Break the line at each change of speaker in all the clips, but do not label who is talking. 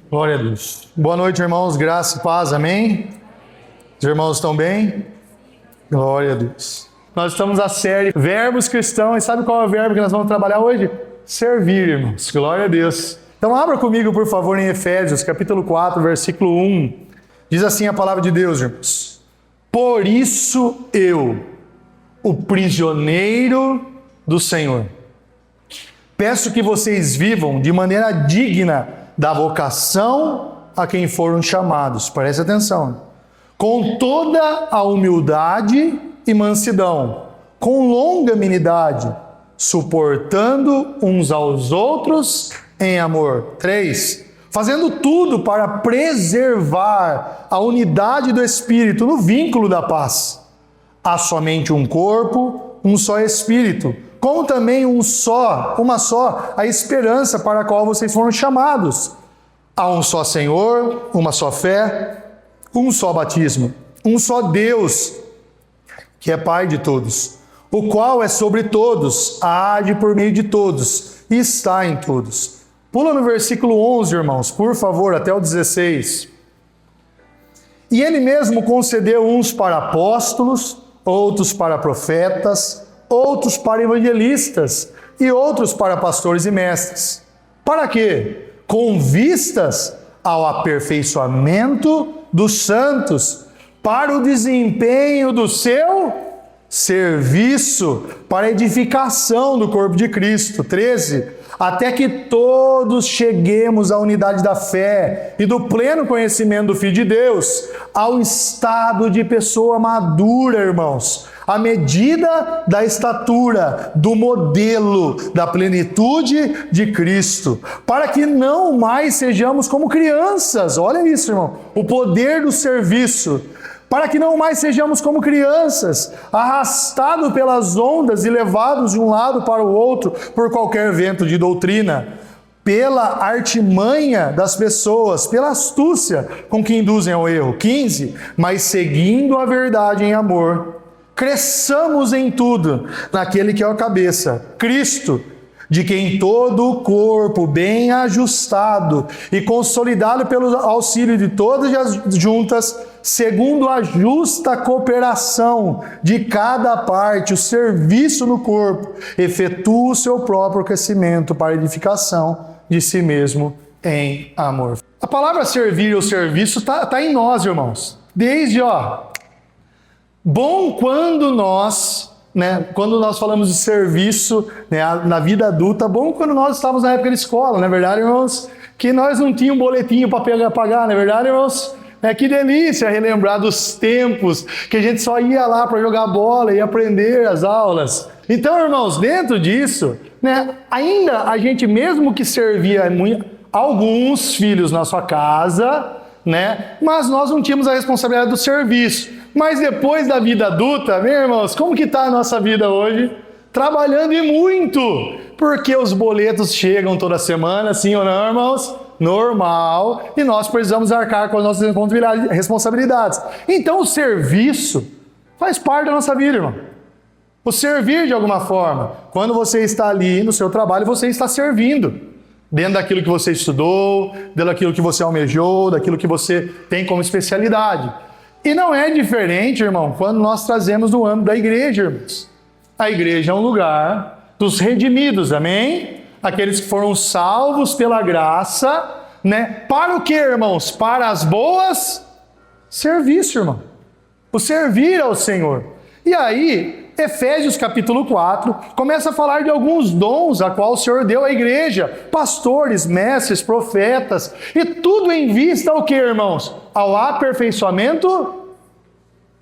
Glória a Deus. Boa noite, irmãos. Graça e paz. Amém? Os irmãos estão bem? Glória a Deus. Nós estamos na série Verbos Cristãos. E sabe qual é o verbo que nós vamos trabalhar hoje? Servir, irmãos. Glória a Deus. Então abra comigo, por favor, em Efésios, capítulo 4, versículo 1. Diz assim a palavra de Deus, irmãos. Por isso eu, o prisioneiro do Senhor, peço que vocês vivam de maneira digna da vocação a quem foram chamados. Preste atenção. Com toda a humildade e mansidão, com longanimidade, suportando uns aos outros em amor. 3. Fazendo tudo para preservar a unidade do Espírito no vínculo da paz. Há somente um corpo, um só Espírito, como também uma só a esperança para a qual vocês foram chamados. Há um só Senhor, uma só fé, um só batismo, um só Deus, que é Pai de todos, o qual é sobre todos, age por meio de todos e está em todos. Pula no versículo 11, irmãos, por favor, até o 16. E ele mesmo concedeu uns para apóstolos, outros para profetas, outros para evangelistas e outros para pastores e mestres. Para quê? Com vistas ao aperfeiçoamento dos santos, para o desempenho do seu serviço, para a edificação do corpo de Cristo. 13. Até que todos cheguemos à unidade da fé e do pleno conhecimento do Filho de Deus, ao estado de pessoa madura, irmãos, à medida da estatura, do modelo, da plenitude de Cristo, para que não mais sejamos como crianças. Olha isso, irmão, o poder do serviço. Para que não mais sejamos como crianças, arrastados pelas ondas e levados de um lado para o outro por qualquer vento de doutrina, pela artimanha das pessoas, pela astúcia com que induzem ao erro. 15. Mas seguindo a verdade em amor, cresçamos em tudo naquele que é a cabeça, Cristo, de quem todo o corpo, bem ajustado e consolidado pelo auxílio de todas as juntas, segundo a justa cooperação de cada parte, o serviço no corpo, efetua o seu próprio crescimento para a edificação de si mesmo em amor. A palavra servir ou serviço está em nós, irmãos. Desde, bom quando nós falamos de serviço, na vida adulta, bom quando nós estávamos na época de escola, não é verdade, irmãos? Que nós não tínhamos um boletinho para pagar, não é verdade, irmãos? Que delícia relembrar dos tempos que a gente só ia lá para jogar bola e aprender as aulas. Então, irmãos, dentro disso, ainda a gente mesmo que servia alguns filhos na sua casa, mas nós não tínhamos a responsabilidade do serviço. Mas depois da vida adulta, meus irmãos, como que está a nossa vida hoje? Trabalhando e muito, porque os boletos chegam toda semana, sim ou não, irmãos? Normal, e nós precisamos arcar com as nossas responsabilidades. Então o serviço faz parte da nossa vida, irmão. O servir de alguma forma. Quando você está ali no seu trabalho, você está servindo. Dentro daquilo que você estudou, dentro daquilo que você almejou, daquilo que você tem como especialidade. E não é diferente, irmão, quando nós trazemos do âmbito da igreja, irmãos. A igreja é um lugar dos redimidos, amém? Aqueles que foram salvos pela graça, Para o que, irmãos? Para as boas serviço, irmão. O servir ao Senhor. E aí, Efésios capítulo 4, começa a falar de alguns dons a qual o Senhor deu à igreja. Pastores, mestres, profetas, e tudo em vista ao que, irmãos? Ao aperfeiçoamento,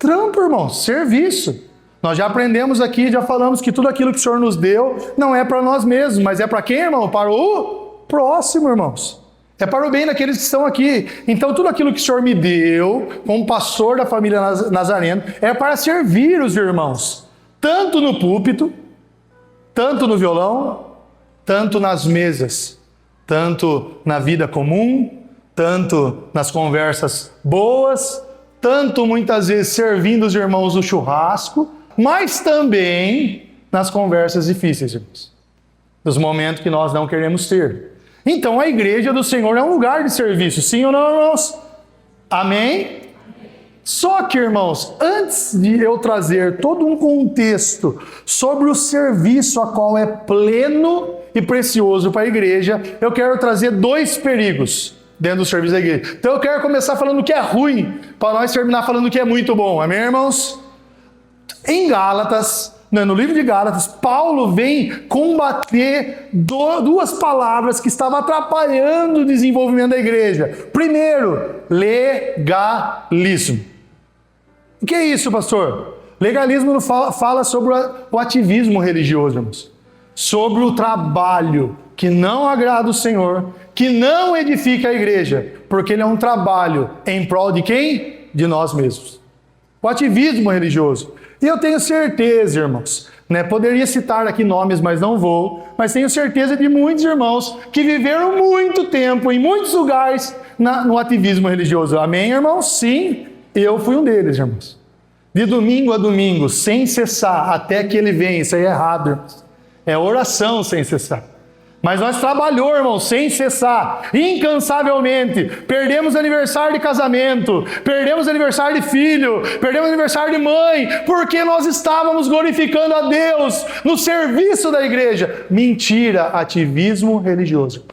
irmãos, serviço. Nós já aprendemos aqui, já falamos que tudo aquilo que o Senhor nos deu não é para nós mesmos, mas é para quem, irmão? Para o próximo, irmãos. É para o bem daqueles que estão aqui. Então, tudo aquilo que o Senhor me deu, como pastor da família Nazareno, é para servir os irmãos. Tanto no púlpito, tanto no violão, tanto nas mesas, tanto na vida comum, tanto nas conversas boas, tanto muitas vezes servindo os irmãos no churrasco, mas também nas conversas difíceis, irmãos. Nos momentos que nós não queremos ter. Então a igreja do Senhor é um lugar de serviço, sim ou não, irmãos? Amém? Só que, irmãos, antes de eu trazer todo um contexto sobre o serviço a qual é pleno e precioso para a igreja, eu quero trazer 2 perigos dentro do serviço da igreja. Então eu quero começar falando o que é ruim, para nós terminar falando o que é muito bom. Amém, irmãos? Em Gálatas, no livro de Gálatas, Paulo vem combater 2 palavras que estavam atrapalhando o desenvolvimento da igreja. Primeiro, legalismo. O que é isso, pastor? Legalismo fala sobre o ativismo religioso, irmãos. Sobre o trabalho que não agrada o Senhor, que não edifica a igreja, porque ele é um trabalho em prol de quem? De nós mesmos. O ativismo religioso. E eu tenho certeza, irmãos, poderia citar aqui nomes, mas não vou, mas tenho certeza de muitos irmãos que viveram muito tempo em muitos lugares no ativismo religioso. Amém, irmãos? Sim, eu fui um deles, irmãos. De domingo a domingo, sem cessar, até que ele venha. Isso aí é errado, irmãos. É oração sem cessar. Mas nós trabalhamos, irmãos, sem cessar, incansavelmente. Perdemos aniversário de casamento, perdemos aniversário de filho, perdemos aniversário de mãe, porque nós estávamos glorificando a Deus no serviço da igreja. Mentira, ativismo religioso.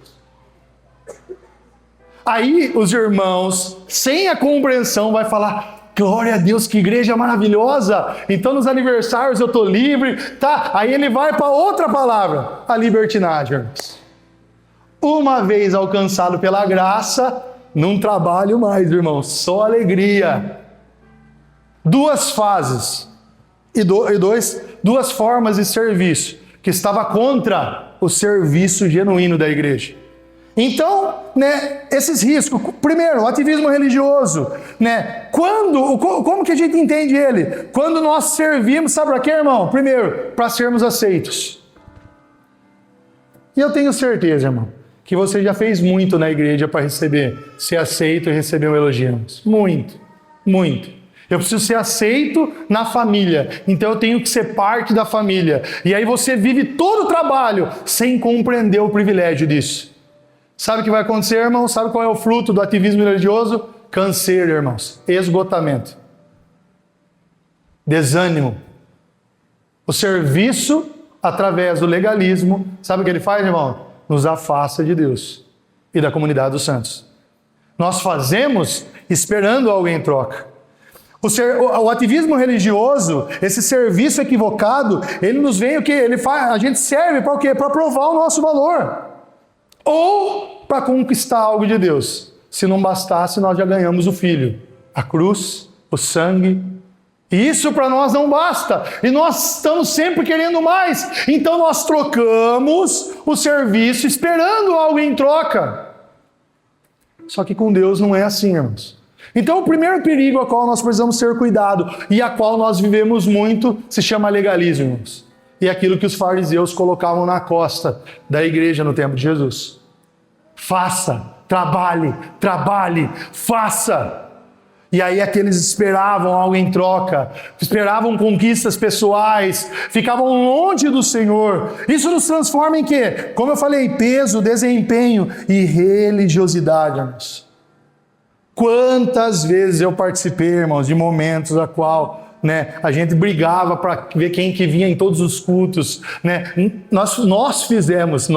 Aí os irmãos, sem a compreensão, vai falar: glória a Deus, que igreja maravilhosa! Então nos aniversários eu estou livre, tá? Aí ele vai para outra palavra, a libertinagem, irmãos. Uma vez alcançado pela graça, não trabalho mais, irmãos, só alegria. 2 fases e 2 formas de serviço que estava contra o serviço genuíno da igreja. Então, esses riscos, primeiro, o ativismo religioso, como que a gente entende ele? Quando nós servimos, sabe para quê, irmão? Primeiro, para sermos aceitos. E eu tenho certeza, irmão, que você já fez muito na igreja para ser aceito e receber um elogio. Muito, muito. Eu preciso ser aceito na família, então eu tenho que ser parte da família. E aí você vive todo o trabalho sem compreender o privilégio disso. Sabe o que vai acontecer, irmão? Sabe qual é o fruto do ativismo religioso? Canseira, irmãos. Esgotamento. Desânimo. O serviço, através do legalismo, sabe o que ele faz, irmão? Nos afasta de Deus e da comunidade dos santos. Nós fazemos esperando algo em troca. O ativismo religioso, esse serviço equivocado, ele nos vem o quê? A gente serve para o quê? Para provar o nosso valor. Ou para conquistar algo de Deus. Se não bastasse, nós já ganhamos o Filho, a cruz, o sangue. E isso para nós não basta. E nós estamos sempre querendo mais. Então nós trocamos o serviço esperando algo em troca. Só que com Deus não é assim, irmãos. Então o primeiro perigo a qual nós precisamos ter cuidado e a qual nós vivemos muito se chama legalismo, irmãos. E é aquilo que os fariseus colocavam na costa da igreja no tempo de Jesus. Faça, trabalhe, faça. E aí aqueles esperavam algo em troca, esperavam conquistas pessoais, ficavam longe do Senhor. Isso nos transforma em quê? Como eu falei, peso, desempenho e religiosidade, irmãos. Quantas vezes eu participei, irmãos, de momentos a qual a gente brigava para ver quem que vinha em todos os cultos, Nós fizemos.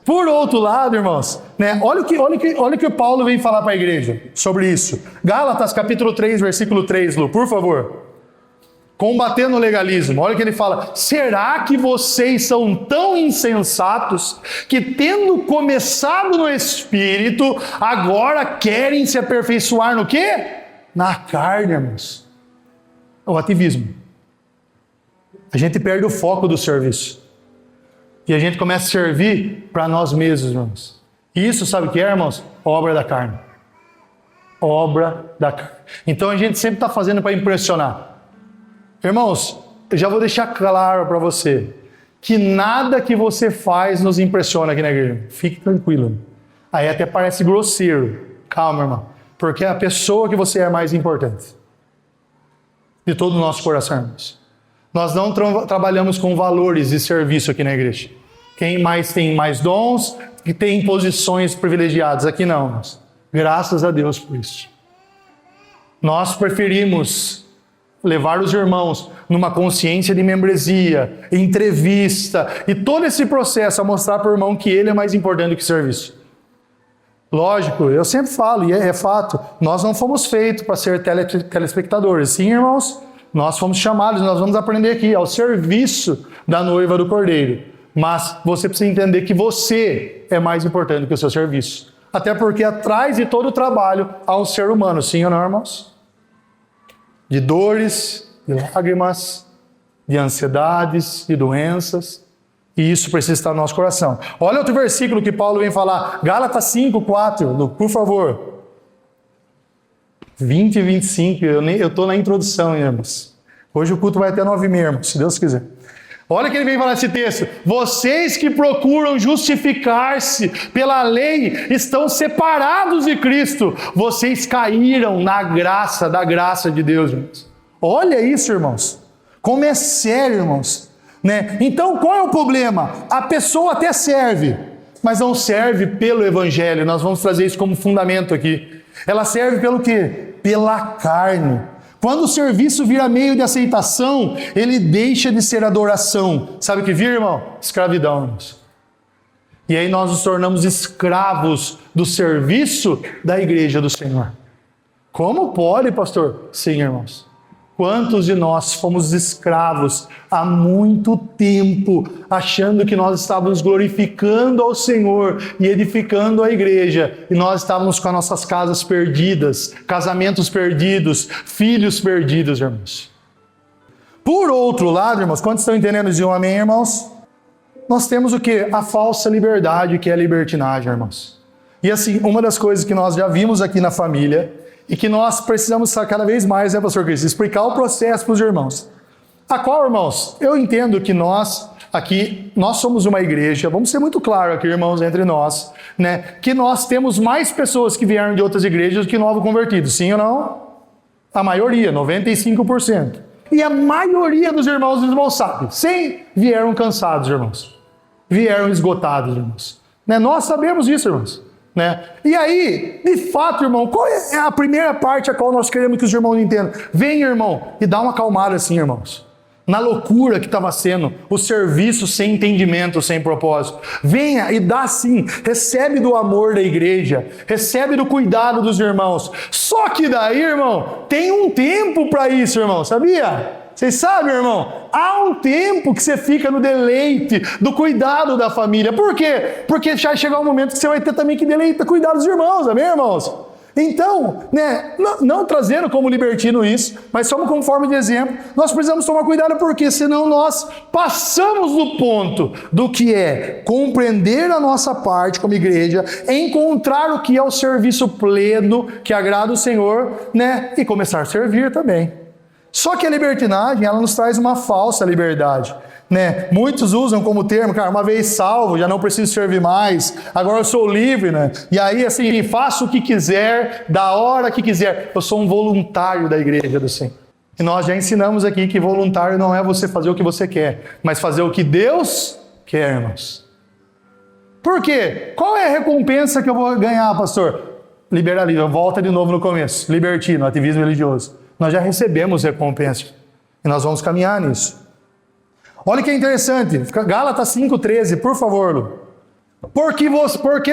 Por outro lado, irmãos, olha o que Paulo vem falar para a igreja sobre isso. Gálatas capítulo 3, versículo 3, Lu, por favor. Combatendo o legalismo, olha o que ele fala. Será que vocês são tão insensatos que, tendo começado no Espírito, agora querem se aperfeiçoar no quê? Na carne, irmãos. O ativismo. A gente perde o foco do serviço. E a gente começa a servir para nós mesmos, irmãos. E isso, sabe o que é, irmãos? Obra da carne. Obra da carne. Então a gente sempre está fazendo para impressionar. Irmãos, eu já vou deixar claro para você que nada que você faz nos impressiona aqui na igreja. Fique tranquilo. Aí até parece grosseiro. Calma, irmão. Porque é a pessoa que você é mais importante. De todo o nosso coração, irmãos. Nós não trabalhamos com valores de serviço aqui na igreja. Quem mais tem mais dons, que têm posições privilegiadas. Aqui não, irmãos. Graças a Deus por isso. Nós preferimos levar os irmãos numa consciência de membresia, entrevista e todo esse processo a mostrar para o irmão que ele é mais importante do que o serviço. Lógico, eu sempre falo, e é fato, nós não fomos feitos para ser telespectadores. Sim, irmãos, nós fomos chamados, nós vamos aprender aqui, ao serviço da noiva do Cordeiro. Mas você precisa entender que você é mais importante do que o seu serviço. Até porque atrás de todo o trabalho há um ser humano, sim ou não, irmãos? De dores, de lágrimas, de ansiedades, de doenças. E isso precisa estar no nosso coração. Olha outro versículo que Paulo vem falar. Gálatas 5, 4, por favor. 20 e 25, eu estou na introdução, irmãos. Hoje o culto vai até 9h30, irmãos, se Deus quiser. Olha que ele vem falar esse texto. Vocês que procuram justificar-se pela lei estão separados de Cristo. Vocês caíram da graça de Deus, irmãos. Olha isso, irmãos. Como é sério, irmãos. Né? Então, qual é o problema? A pessoa até serve, mas não serve pelo Evangelho. Nós vamos trazer isso como fundamento aqui. Ela serve pelo quê? Pela carne. Quando o serviço vira meio de aceitação, ele deixa de ser adoração. Sabe o que vira, irmão? Escravidão, irmãos. E aí nós nos tornamos escravos do serviço da igreja do Senhor. Como pode, pastor? Sim, irmãos. Quantos de nós fomos escravos há muito tempo, achando que nós estávamos glorificando ao Senhor e edificando a igreja, e nós estávamos com as nossas casas perdidas, casamentos perdidos, filhos perdidos, irmãos. Por outro lado, irmãos, quantos estão entendendo de um amém, irmãos? Nós temos o quê? A falsa liberdade, que é a libertinagem, irmãos. E assim, uma das coisas que nós já vimos aqui na família, e que nós precisamos cada vez mais, né, pastor Cristo, explicar o processo para os irmãos. A qual, irmãos, eu entendo que nós somos uma igreja, vamos ser muito claros aqui, irmãos, entre nós, né, que nós temos mais pessoas que vieram de outras igrejas do que novos convertidos, sim ou não? A maioria, 95%. E a maioria dos irmãos sabem, sim, vieram cansados, irmãos. Vieram esgotados, irmãos. Né? Nós sabemos disso, irmãos. Né? E aí, de fato, irmão, qual é a primeira parte a qual nós queremos que os irmãos entendam? Vem, irmão, e dá uma acalmada assim, irmãos. Na loucura que estava sendo o serviço sem entendimento, sem propósito. Venha e dá sim, recebe do amor da igreja, recebe do cuidado dos irmãos. Só que daí, irmão, tem um tempo para isso, irmão, sabia? Vocês sabem, irmão? Há um tempo que você fica no deleite do cuidado da família. Por quê? Porque já chegar um momento que você vai ter também que cuidar dos irmãos, amém, irmãos? Então, né, não trazendo como libertino isso, mas somos como forma de exemplo, nós precisamos tomar cuidado porque senão nós passamos do ponto do que é compreender a nossa parte como igreja, encontrar o que é o serviço pleno que agrada o Senhor, né, e começar a servir também. Só que a libertinagem, ela nos traz uma falsa liberdade, né? Muitos usam como termo, cara, uma vez salvo, já não preciso servir mais, agora eu sou livre, né? E aí, assim, faço o que quiser, da hora que quiser. Eu sou um voluntário da igreja do Senhor. E nós já ensinamos aqui que voluntário não é você fazer o que você quer, mas fazer o que Deus quer, irmãos. Por quê? Qual é a recompensa que eu vou ganhar, pastor? Liberalismo, volta de novo no começo. Libertino, ativismo religioso. Nós já recebemos recompensa. E nós vamos caminhar nisso. Olha que interessante. Gálatas 5,13, por favor, Lu. Porque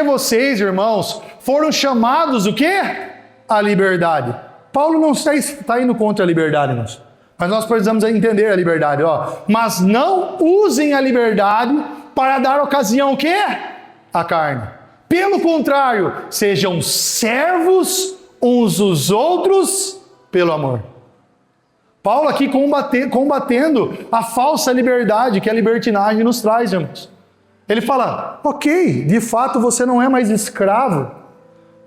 vocês, irmãos, foram chamados o quê? A liberdade. Paulo não está indo contra a liberdade, irmãos. Mas nós precisamos entender a liberdade. Ó. Mas não usem a liberdade para dar ocasião o quê? À carne. Pelo contrário, sejam servos uns dos outros pelo amor. Paulo aqui combatendo a falsa liberdade que a libertinagem nos traz, irmãos. Ele fala, ok, de fato você não é mais escravo,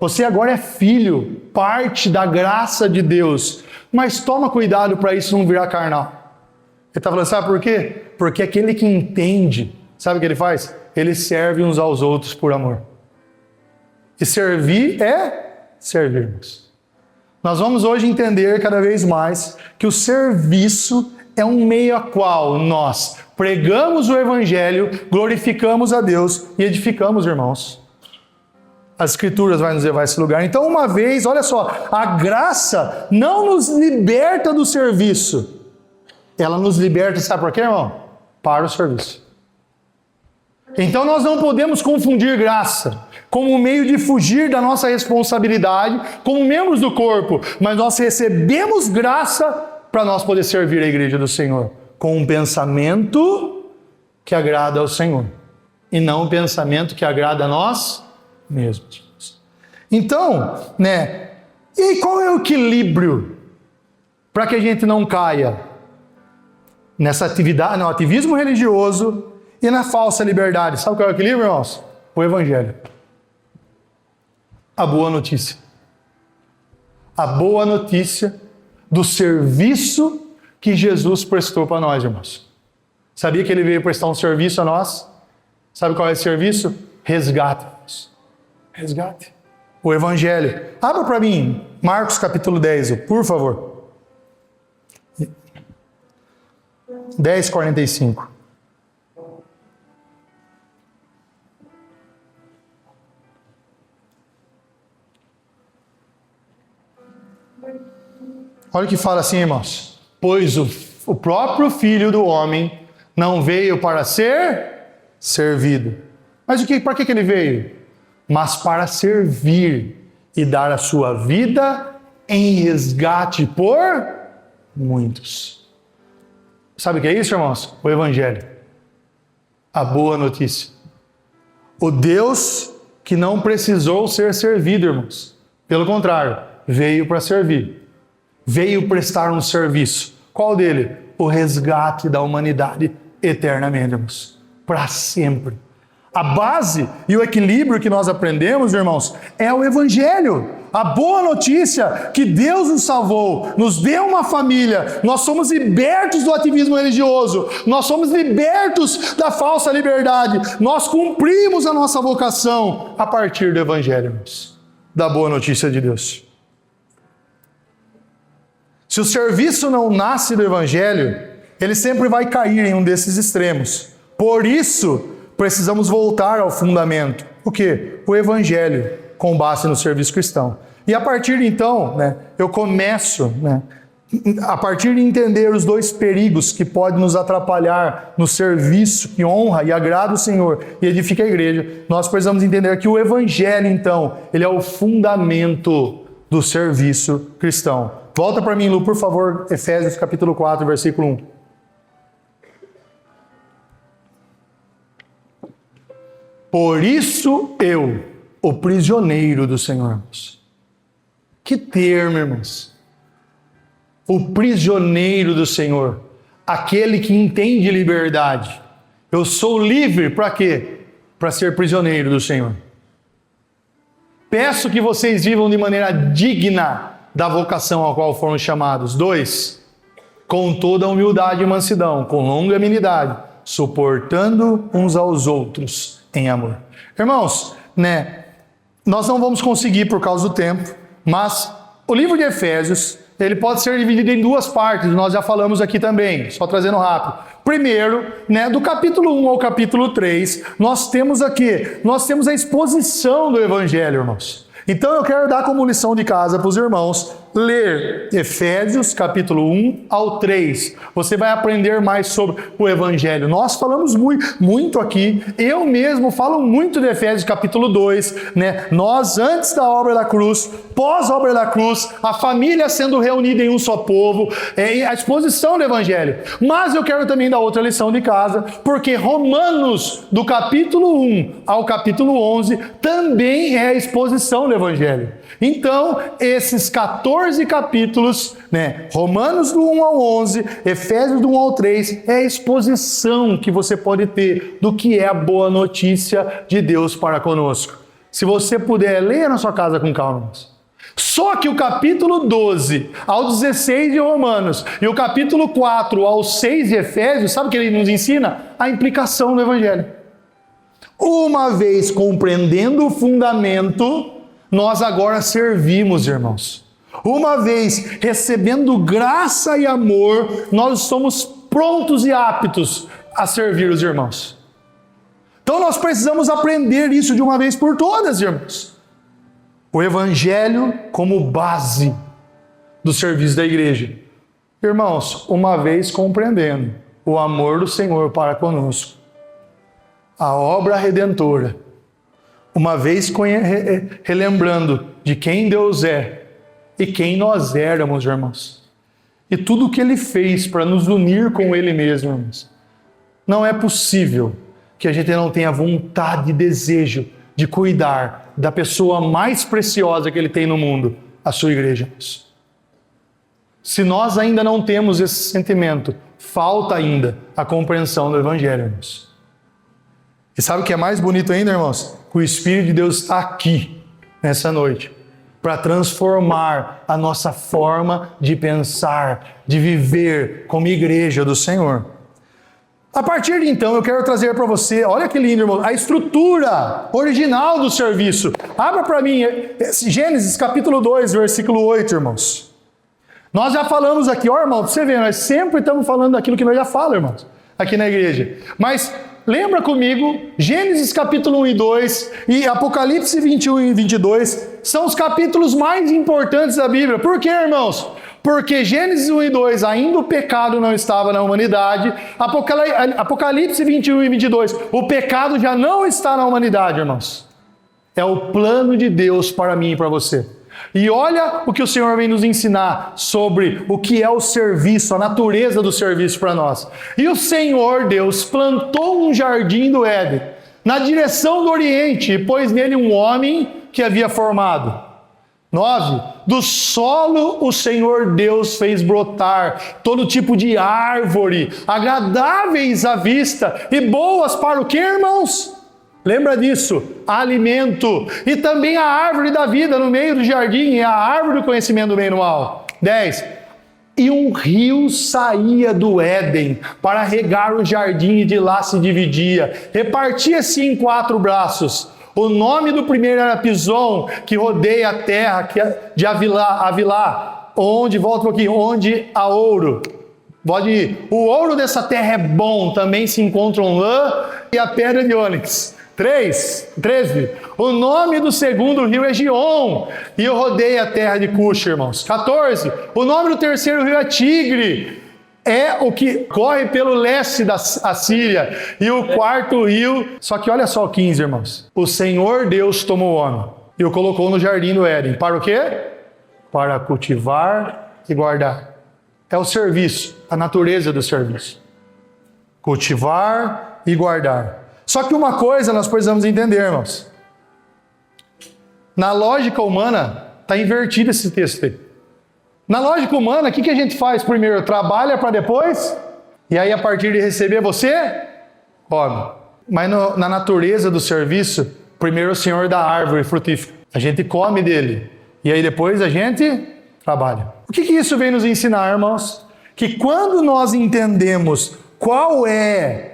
você agora é filho, parte da graça de Deus, mas toma cuidado para isso não virar carnal. Ele está falando, sabe por quê? Porque aquele que entende, sabe o que ele faz? Ele serve uns aos outros por amor. E servir é servirmos. Nós vamos hoje entender cada vez mais que o serviço é um meio a qual nós pregamos o Evangelho, glorificamos a Deus e edificamos irmãos. As Escrituras vai nos levar a esse lugar. Então, uma vez, olha só, a graça não nos liberta do serviço. Ela nos liberta, sabe por quê, irmão? Para o serviço. Então, nós não podemos confundir graça como um meio de fugir da nossa responsabilidade como membros do corpo, mas nós recebemos graça para nós poder servir a igreja do Senhor com um pensamento que agrada ao Senhor e não um pensamento que agrada a nós mesmos. Então, e qual é o equilíbrio para que a gente não caia nessa atividade, no ativismo religioso e na falsa liberdade? Sabe qual é o equilíbrio, irmãos? O Evangelho. A boa notícia. A boa notícia do serviço que Jesus prestou para nós, irmãos. Sabia que ele veio prestar um serviço a nós? Sabe qual é esse serviço? Resgate. Resgate. O Evangelho. Abra para mim, Marcos capítulo 10, por favor. 10:45. Olha o que fala assim, irmãos. Pois o próprio Filho do Homem não veio para ser servido. Mas para que ele veio? Mas para servir e dar a sua vida em resgate por muitos. Sabe o que é isso, irmãos? O Evangelho. A boa notícia. O Deus que não precisou ser servido, irmãos. Pelo contrário, veio para servir. Veio prestar um serviço. Qual dele? O resgate da humanidade eternamente, irmãos. Para sempre. A base e o equilíbrio que nós aprendemos, irmãos, é o Evangelho. A boa notícia que Deus nos salvou, nos deu uma família, nós somos libertos do ativismo religioso, nós somos libertos da falsa liberdade, nós cumprimos a nossa vocação a partir do Evangelho, irmãos, da boa notícia de Deus. Se o serviço não nasce do Evangelho, ele sempre vai cair em um desses extremos. Por isso, precisamos voltar ao fundamento. O quê? O Evangelho, com base no serviço cristão. E a partir de então, eu começo, a partir de entender os dois perigos que podem nos atrapalhar no serviço que honra e agrada o Senhor e edifica a igreja, nós precisamos entender que o Evangelho, então, ele é o fundamento do serviço cristão. Volta para mim, Lu, por favor, Efésios capítulo 4, versículo 1. Por isso eu, o prisioneiro do Senhor. Que termo, irmãos. O prisioneiro do Senhor. Aquele que entende liberdade. Eu sou livre para quê? Para ser prisioneiro do Senhor. Peço que vocês vivam de maneira digna da vocação a qual foram chamados. 2. Com toda humildade e mansidão, com longanimidade, suportando uns aos outros em amor. Irmãos, nós não vamos conseguir por causa do tempo, mas o livro de Efésios, ele pode ser dividido em duas partes, nós já falamos aqui também, só trazendo rápido. Primeiro, do capítulo 1 ao capítulo 3, nós temos a exposição do Evangelho, irmãos. Então eu quero dar como lição de casa para os irmãos, ler Efésios capítulo 1 ao 3. Você vai aprender mais sobre o Evangelho. Nós falamos muito aqui, eu mesmo falo muito de Efésios capítulo 2, Nós antes da obra da cruz, pós-obra da cruz, a família sendo reunida em um só povo, a exposição do Evangelho. Mas eu quero também dar outra lição de casa, porque Romanos, do capítulo 1 ao capítulo 11, também é a exposição do Evangelho. Então, esses 14 capítulos, Romanos do 1 ao 11, Efésios do 1 ao 3, é a exposição que você pode ter do que é a boa notícia de Deus para conosco. Se você puder, leia na sua casa com calma. Só que o capítulo 12 ao 16 de Romanos e o capítulo 4 ao 6 de Efésios, sabe o que ele nos ensina? A implicação do Evangelho. Uma vez compreendendo o fundamento, nós agora servimos, irmãos. Uma vez recebendo graça e amor, nós somos prontos e aptos a servir os irmãos. Então nós precisamos aprender isso de uma vez por todas, irmãos. O Evangelho como base do serviço da igreja. Irmãos, uma vez compreendendo o amor do Senhor para conosco, a obra redentora, uma vez relembrando de quem Deus é e quem nós éramos, irmãos, e tudo o que Ele fez para nos unir com Ele mesmo, irmãos, não é possível que a gente não tenha vontade e desejo de cuidar da pessoa mais preciosa que Ele tem no mundo, a sua igreja, irmãos. Se nós ainda não temos esse sentimento, falta ainda a compreensão do Evangelho, irmãos. E sabe o que é mais bonito ainda, irmãos? Que o Espírito de Deus está aqui, nessa noite, para transformar a nossa forma de pensar, de viver como igreja do Senhor. A partir de então, eu quero trazer para você, olha que lindo, irmão, a estrutura original do serviço. Abra para mim, Gênesis capítulo 2, versículo 8, irmãos. Nós já falamos aqui, ó irmão, você vê, nós sempre estamos falando daquilo que nós já falamos, irmãos, aqui na igreja. Mas lembra comigo, Gênesis capítulo 1 e 2 e Apocalipse 21 e 22 são os capítulos mais importantes da Bíblia. Por quê, irmãos? Porque Gênesis 1 e 2, ainda o pecado não estava na humanidade. Apocalipse 21 e 22, o pecado já não está na humanidade, irmãos. É o plano de Deus para mim e para você. E olha o que o Senhor vem nos ensinar sobre o que é o serviço, a natureza do serviço para nós. E o Senhor Deus plantou um jardim do Éden, na direção do Oriente, e pôs nele um homem que havia formado. 9. Do solo o Senhor Deus fez brotar todo tipo de árvore, agradáveis à vista e boas para o quê, irmãos? Lembra disso? Alimento. E também a árvore da vida no meio do jardim, é a árvore do conhecimento do bem e do mal. 10. E um rio saía do Éden para regar o jardim e de lá se dividia. Repartia-se em 4 braços. O nome do primeiro era Pison, que rodeia a terra de Avilá, onde, volta um pouquinho, onde há ouro. Pode ir. O ouro dessa terra é bom, também se encontram lã e a pedra de ônix. 13. O nome do segundo rio é Gion, e rodeia a terra de Cush, irmãos. 14. O nome do terceiro rio é Tigre, é o que corre pelo leste da Assíria. E o quarto rio, só que olha só o 15, irmãos. O Senhor Deus tomou o homem e o colocou no jardim do Éden. Para o quê? Para cultivar e guardar. É o serviço, a natureza do serviço. Cultivar e guardar. Só que uma coisa nós precisamos entender, irmãos. Na lógica humana, está invertido esse texto aí. Na lógica humana, o que a gente faz primeiro? Trabalha para depois? E aí, a partir de receber, você come. Mas na natureza do serviço, primeiro o Senhor dá a árvore frutífera. A gente come dele. E aí depois a gente trabalha. O que isso vem nos ensinar, irmãos? Que quando nós entendemos qual é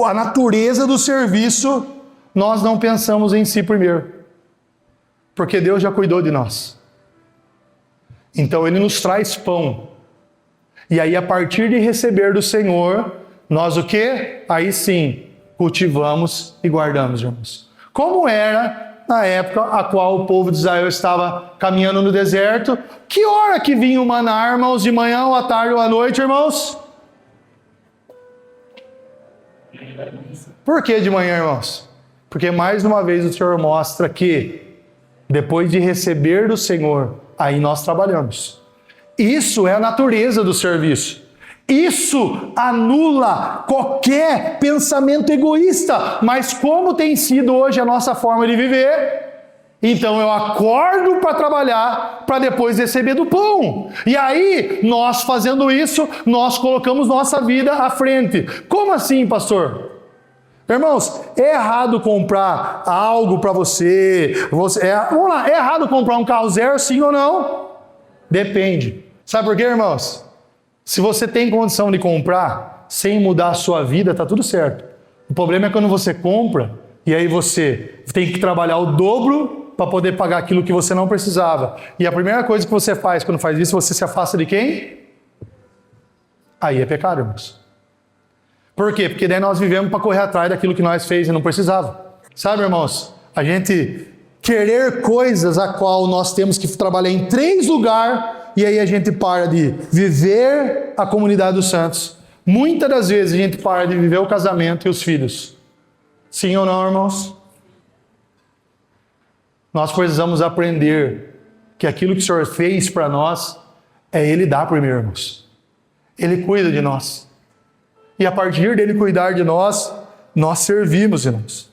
a natureza do serviço, nós não pensamos em si primeiro. Porque Deus já cuidou de nós. Então Ele nos traz pão. E aí, a partir de receber do Senhor, nós o quê? Aí sim, cultivamos e guardamos, irmãos. Como era na época a qual o povo de Israel estava caminhando no deserto. Que hora que vinha o maná, irmãos? De manhã, ou à tarde, ou à noite, irmãos? Por que de manhã, irmãos? Porque mais uma vez o Senhor mostra que depois de receber do Senhor, aí nós trabalhamos. Isso é a natureza do serviço. Isso anula qualquer pensamento egoísta. Mas como tem sido hoje a nossa forma de viver? Então eu acordo para trabalhar, para depois receber do pão. E aí, nós fazendo isso, nós colocamos nossa vida à frente. Como assim, pastor? Irmãos, é errado comprar algo para você. Vamos lá, é errado comprar um carro zero, sim ou não? Depende. Sabe por quê, irmãos? Se você tem condição de comprar sem mudar a sua vida, tá tudo certo. O problema é quando você compra e aí você tem que trabalhar o dobro para poder pagar aquilo que você não precisava. E a primeira coisa que você faz quando faz isso, você se afasta de quem? Aí é pecado, irmãos. Por quê? Porque daí nós vivemos para correr atrás daquilo que nós fez e não precisava. Sabe, irmãos? A gente querer coisas a qual nós temos que trabalhar em 3 lugares e aí a gente para de viver a comunidade dos santos. Muitas das vezes a gente para de viver o casamento e os filhos. Sim ou não, irmãos? Nós precisamos aprender que aquilo que o Senhor fez para nós é Ele dar primeiro, irmãos. Ele cuida de nós. E a partir dele cuidar de nós, nós servimos, irmãos.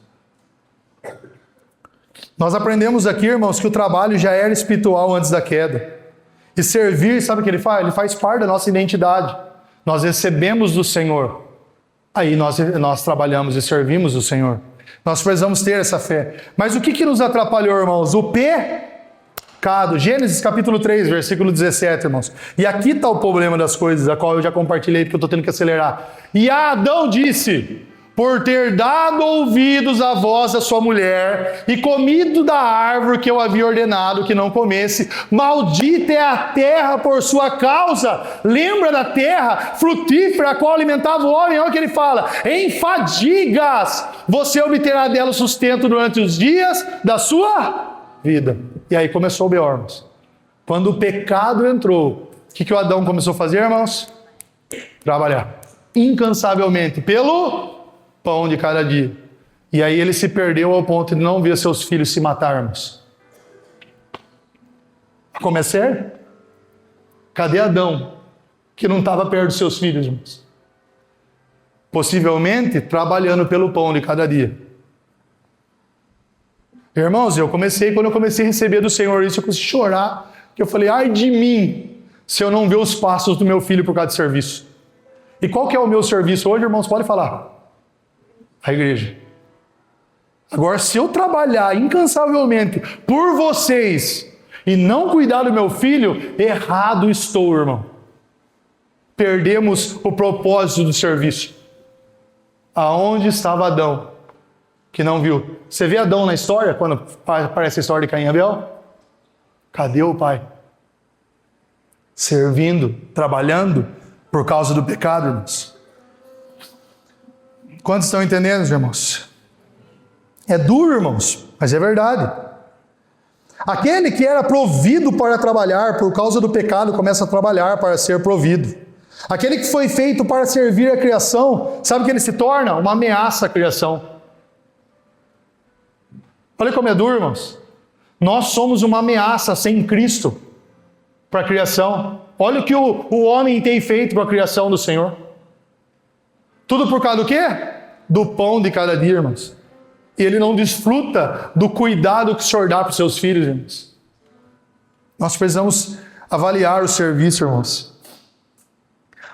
Nós aprendemos aqui, irmãos, que o trabalho já era espiritual antes da queda. E servir, sabe o que ele faz? Ele faz parte da nossa identidade. Nós recebemos do Senhor. Aí nós trabalhamos e servimos o Senhor. Nós precisamos ter essa fé. Mas o que nos atrapalhou, irmãos? O pecado. Gênesis capítulo 3, versículo 17, irmãos. E aqui está o problema das coisas, a qual eu já compartilhei, porque eu estou tendo que acelerar. E Adão disse: por ter dado ouvidos à voz da sua mulher e comido da árvore que eu havia ordenado que não comesse, maldita é a terra por sua causa. Lembra da terra frutífera a qual alimentava o homem? Olha o que ele fala: em fadigas você obterá dela o sustento durante os dias da sua vida. E aí começou o B.O., irmãos. Quando o pecado entrou, o que o Adão começou a fazer, irmãos? Trabalhar incansavelmente pelo pão de cada dia. E aí ele se perdeu ao ponto de não ver seus filhos se matarmos. Como é ser? Cadê Adão, que não estava perto dos seus filhos, irmãos? Possivelmente trabalhando pelo pão de cada dia. Irmãos, quando eu comecei a receber do Senhor isso, eu comecei a chorar, que eu falei: ai de mim, se eu não ver os passos do meu filho por causa de serviço. E qual que é o meu serviço hoje, irmãos? Pode falar. A igreja. Agora, se eu trabalhar incansavelmente por vocês e não cuidar do meu filho, errado estou, irmão. Perdemos o propósito do serviço. Aonde estava Adão, que não viu? Você vê Adão na história, quando aparece a história de Caim e Abel? Cadê o pai? Servindo, trabalhando por causa do pecado, irmãos. Quantos estão entendendo, irmãos? É duro, irmãos, mas é verdade. Aquele que era provido para trabalhar por causa do pecado começa a trabalhar para ser provido. Aquele que foi feito para servir a criação, sabe o que ele se torna? Uma ameaça à criação. Olha como é duro, irmãos. Nós somos uma ameaça sem Cristo para a criação. Olha o que o homem tem feito para a criação do Senhor. Tudo por causa do quê? Do pão de cada dia, irmãos. E ele não desfruta do cuidado que o Senhor dá para os seus filhos, irmãos. Nós precisamos avaliar o serviço, irmãos.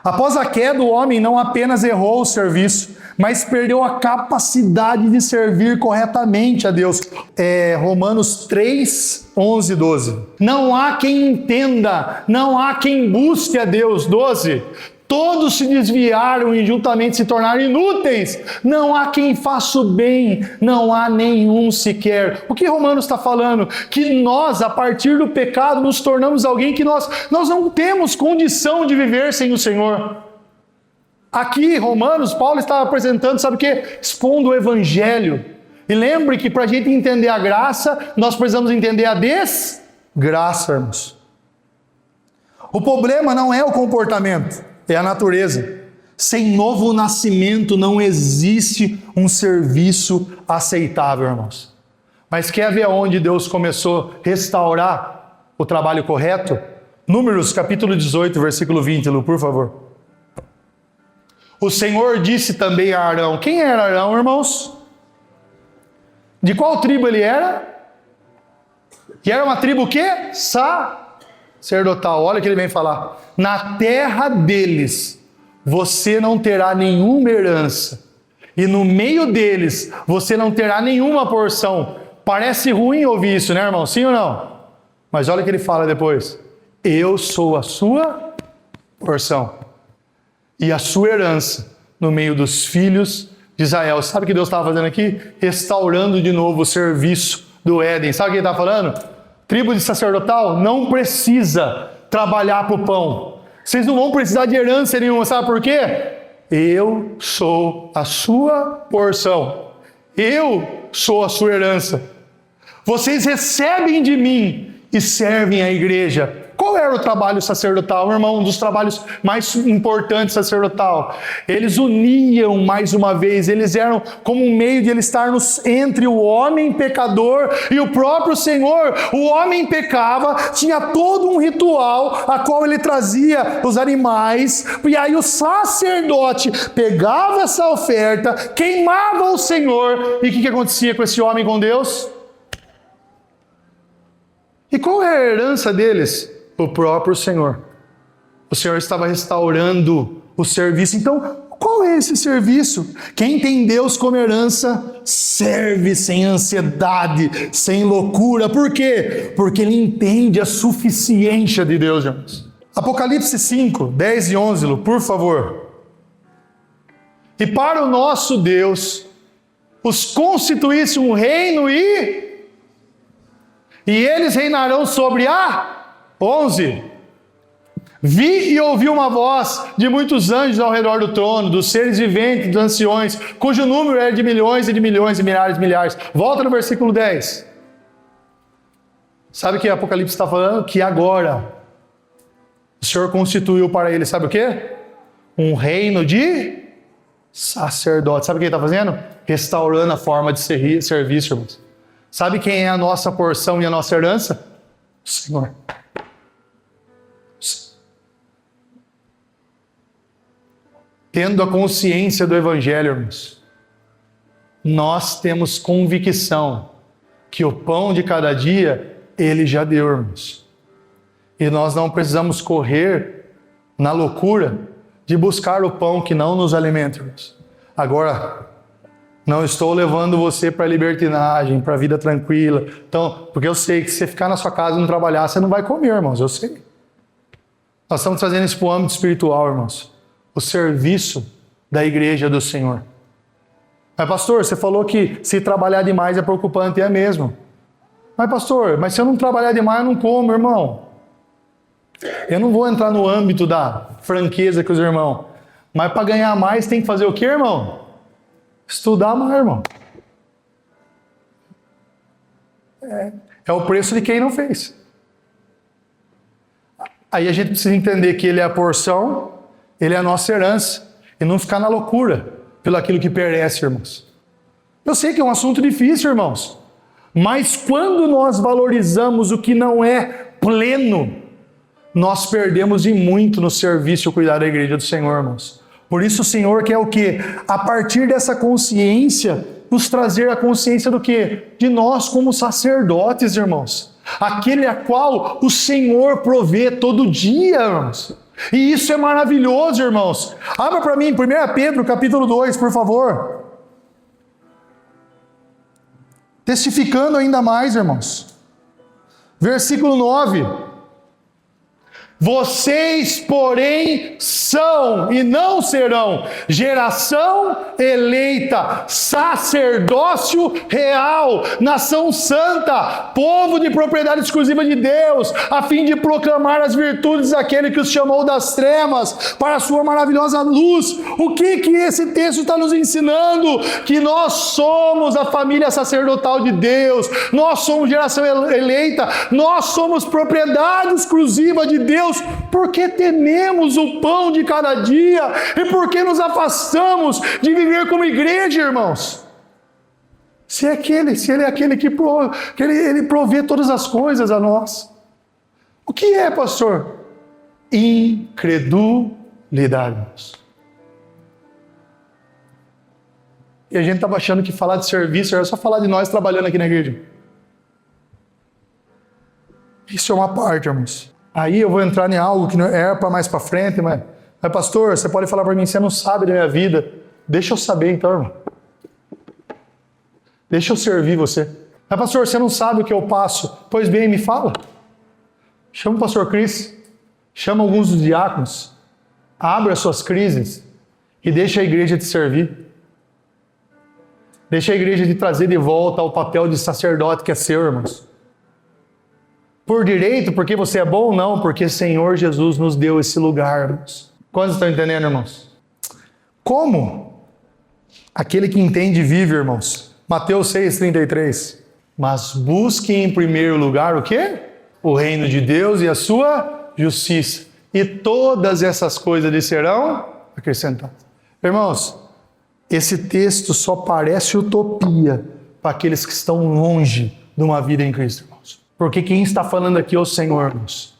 Após a queda, o homem não apenas errou o serviço, mas perdeu a capacidade de servir corretamente a Deus. Romanos 3, 11 e 12. Não há quem entenda, não há quem busque a Deus. 12. Todos se desviaram e juntamente se tornaram inúteis. Não há quem faça o bem, não há nenhum sequer. O que Romanos está falando? Que nós, a partir do pecado, nos tornamos alguém que nós não temos condição de viver sem o Senhor. Aqui, Romanos, Paulo estava apresentando, sabe o que? Expondo o Evangelho. E lembre que para a gente entender a graça, nós precisamos entender a desgraça, irmãos. O problema não é o comportamento. É a natureza. Sem novo nascimento não existe um serviço aceitável, irmãos. Mas quer ver onde Deus começou a restaurar o trabalho correto? Números capítulo 18, versículo 20, Lu, por favor. O Senhor disse também a Arão. Quem era Arão, irmãos? De qual tribo ele era? E era uma tribo o quê? Sacerdotal. Olha o que ele vem falar. Na terra deles você não terá nenhuma herança, e no meio deles você não terá nenhuma porção. Parece ruim ouvir isso, né, irmão? Sim ou não? Mas olha o que ele fala depois. Eu sou a sua porção e a sua herança no meio dos filhos de Israel. Sabe o que Deus estava fazendo aqui? Restaurando de novo o serviço do Éden. Sabe o que ele está falando? Tribo de sacerdotal não precisa trabalhar para o pão. Vocês não vão precisar de herança nenhuma. Sabe por quê? Eu sou a sua porção. Eu sou a sua herança. Vocês recebem de mim e servem a igreja. Qual era o trabalho sacerdotal, meu irmão? Um dos trabalhos mais importantes sacerdotal. Eles uniam, mais uma vez, eles eram como um meio de ele estar entre o homem pecador e o próprio Senhor. O homem pecava, tinha todo um ritual, a qual ele trazia os animais, e aí o sacerdote pegava essa oferta, queimava o Senhor, e o que acontecia com esse homem com Deus? E qual é a herança deles? O próprio Senhor. O Senhor estava restaurando o serviço. Então, qual é esse serviço? Quem tem Deus como herança, serve sem ansiedade, sem loucura. Por quê? Porque ele entende a suficiência de Deus, irmãos. Apocalipse 5, 10 e 11, Lu, por favor. E para o nosso Deus, os constituísse um reino e eles reinarão sobre a 11. Vi e ouvi uma voz de muitos anjos ao redor do trono, dos seres viventes, dos anciões, cujo número era de milhões e de milhões e milhares de milhares. Volta no versículo 10. Sabe o que Apocalipse está falando? Que agora o Senhor constituiu para ele, sabe o quê? Um reino de sacerdotes. Sabe o que ele está fazendo? Restaurando a forma de serviço, irmãos. Sabe quem é a nossa porção e a nossa herança? O Senhor. Tendo a consciência do Evangelho, irmãos, nós temos convicção que o pão de cada dia, Ele já deu, irmãos. E nós não precisamos correr na loucura de buscar o pão que não nos alimenta, irmãos. Agora, não estou levando você para a libertinagem, para a vida tranquila. Então, porque eu sei que se você ficar na sua casa e não trabalhar, você não vai comer, irmãos, eu sei. Nós estamos trazendo isso para o âmbito espiritual, irmãos. O serviço da igreja do Senhor. Mas pastor, você falou que se trabalhar demais é preocupante, é mesmo. Mas pastor, mas se eu não trabalhar demais eu não como, irmão. Eu não vou entrar no âmbito da franqueza com os irmãos. Mas para ganhar mais tem que fazer o quê, irmão? Estudar mais, irmão. É o preço de quem não fez. Aí a gente precisa entender que ele é a porção, ele é a nossa herança, e não ficar na loucura pelo aquilo que perece, irmãos. Eu sei que é um assunto difícil, irmãos, mas quando nós valorizamos o que não é pleno, nós perdemos e muito no serviço e cuidar da igreja do Senhor, irmãos. Por isso o Senhor quer o quê? A partir dessa consciência, nos trazer a consciência do quê? De nós como sacerdotes, irmãos. Aquele a qual o Senhor provê todo dia, irmãos. E isso é maravilhoso, irmãos. Abra para mim, 1 Pedro, capítulo 2, por favor. Testificando ainda mais, irmãos. Versículo 9. Vocês, porém, são e não serão geração eleita, sacerdócio real, nação santa, povo de propriedade exclusiva de Deus, a fim de proclamar as virtudes daquele que os chamou das trevas para a sua maravilhosa luz. O que esse texto está nos ensinando? Que nós somos a família sacerdotal de Deus, nós somos geração eleita, nós somos propriedade exclusiva de Deus, porque tememos o pão de cada dia e porque nos afastamos de viver como igreja, irmãos. Se ele é aquele que ele provê todas as coisas a nós. O que é, pastor? Incredulidade. E a gente estava achando que falar de serviço era só falar de nós trabalhando aqui na igreja. Isso é uma parte, irmãos. Aí eu vou entrar em algo que não é para mais para frente, mas pastor, você pode falar para mim, você não sabe da minha vida. Deixa eu saber então, irmão. Deixa eu servir você. Mas pastor, você não sabe o que eu passo. Pois bem, me fala. Chama o pastor Cris, chama alguns dos diáconos, abre as suas crises e deixa a igreja te servir. Deixa a igreja te trazer de volta ao papel de sacerdote que é seu, irmãos. Por direito, porque você é bom? Não, porque o Senhor Jesus nos deu esse lugar, irmãos. Quantos estão entendendo, irmãos? Como? Aquele que entende vive, irmãos. Mateus 6,33. Mas busque em primeiro lugar o quê? O reino de Deus e a sua justiça. E todas essas coisas lhe serão acrescentadas. Irmãos, esse texto só parece utopia para aqueles que estão longe de uma vida em Cristo, irmãos. Porque quem está falando aqui é o Senhor, irmãos.